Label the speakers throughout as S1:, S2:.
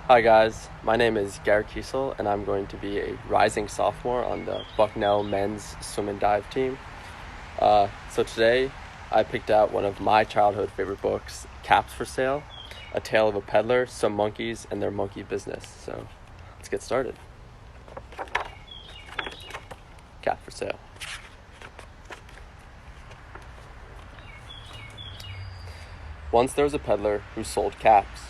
S1: Hi guys, my name is Garrett Kiesel and I'm going to be a rising sophomore on the Bucknell men's swim and dive team. So today I picked out one of my childhood favorite books, Caps for Sale, A Tale of a Peddler, Some Monkeys, and Their Monkey Business. So let's get started. Cap for Sale. Once there was a peddler who sold caps.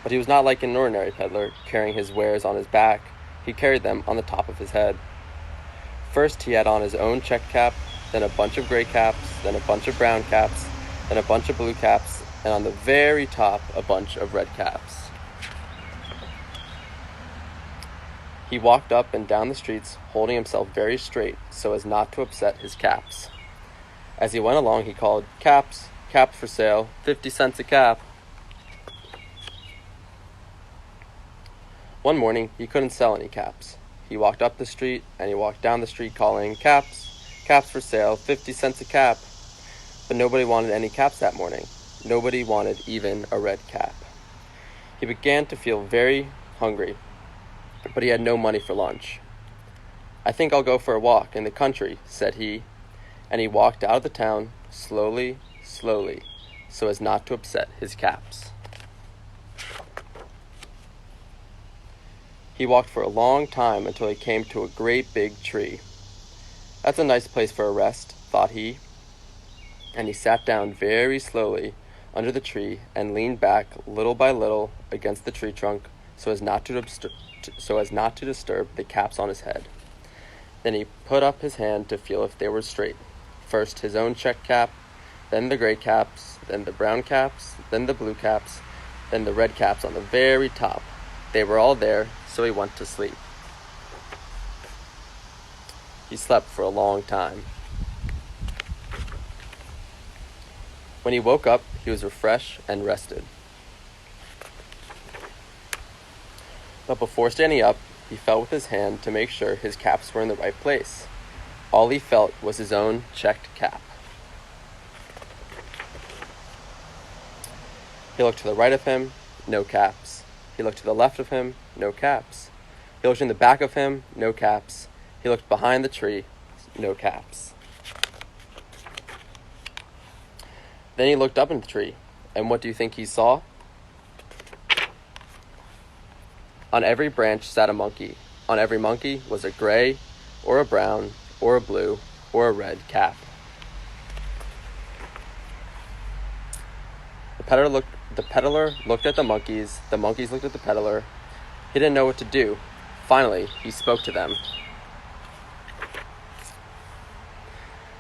S1: But he was not like an ordinary peddler, carrying his wares on his back. He carried them on the top of his head. First he had on his own check cap, then a bunch of gray caps, then a bunch of brown caps, then a bunch of blue caps, and on the very top a bunch of red caps. He walked up and down the streets, holding himself very straight so as not to upset his caps. As he went along he called, "Caps, caps for sale, 50 cents a cap." One morning, he couldn't sell any caps. He walked up the street, and he walked down the street calling, "Caps, caps for sale, 50 cents a cap." But nobody wanted any caps that morning. Nobody wanted even a red cap. He began to feel very hungry, but he had no money for lunch. "I think I'll go for a walk in the country," said he, and he walked out of the town slowly, slowly, so as not to upset his caps. He walked for a long time until he came to a great big tree. "That's a nice place for a rest," thought he, and he sat down very slowly under the tree and leaned back little by little against the tree trunk so as not to disturb the caps on his head. Then he put up his hand to feel if they were straight. First his own check cap, then the gray caps, then the brown caps, then the blue caps, then the red caps on the very top. They were all there, so he went to sleep. He slept for a long time. When he woke up, he was refreshed and rested. But before standing up, he felt with his hand to make sure his caps were in the right place. All he felt was his own checked cap. He looked to the right of him, no caps. He looked to the left of him, no caps. He looked in the back of him, no caps. He looked behind the tree, no caps. Then he looked up in the tree, and what do you think he saw? On every branch sat a monkey. On every monkey was a gray, or a brown, or a blue, or a red cap. The peddler looked at the monkeys looked at the peddler. He didn't know what to do. Finally, he spoke to them.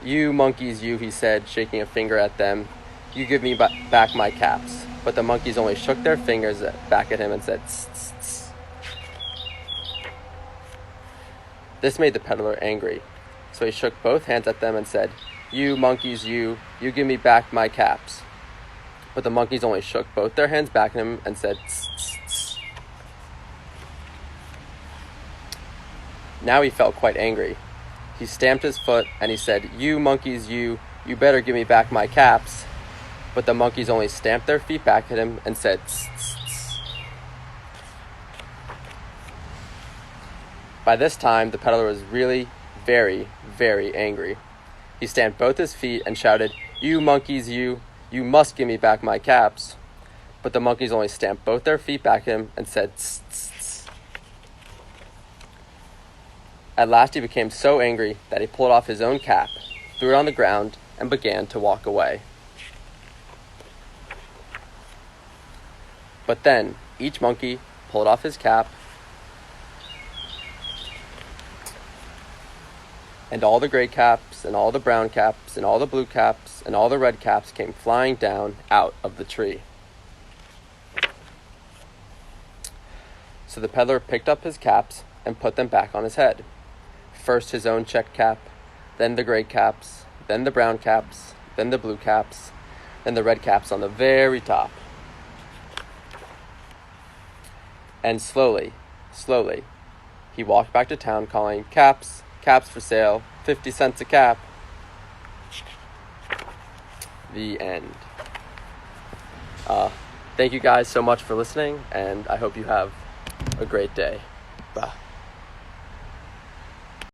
S1: "You monkeys, you," he said, shaking a finger at them. "You give me back my caps." But the monkeys only shook their fingers back at him and said, "Tss, tss, tss." This made the peddler angry. So he shook both hands at them and said, "You monkeys, you give me back my caps." But the monkeys only shook both their hands back at him and said, "Tss, tss, tss." Now he felt quite angry. He stamped his foot and he said, "You monkeys, you better give me back my caps." But the monkeys only stamped their feet back at him and said, "Tss, tss, tss." By this time, the peddler was really very, very angry. He stamped both his feet and shouted, "You monkeys, you must give me back my caps." But the monkeys only stamped both their feet back at him and said, "Tss, tss, tss." At last he became so angry that he pulled off his own cap, threw it on the ground, and began to walk away. But then each monkey pulled off his cap, and all the gray caps, and all the brown caps, and all the blue caps, and all the red caps came flying down out of the tree. So the peddler picked up his caps and put them back on his head. First his own checked cap, then the gray caps, then the brown caps, then the blue caps, then the red caps on the very top. And slowly, slowly, he walked back to town calling, "Caps, caps for sale, 50 cents a cap." The end. Thank you guys so much for listening, and I hope you have a great day. Bye.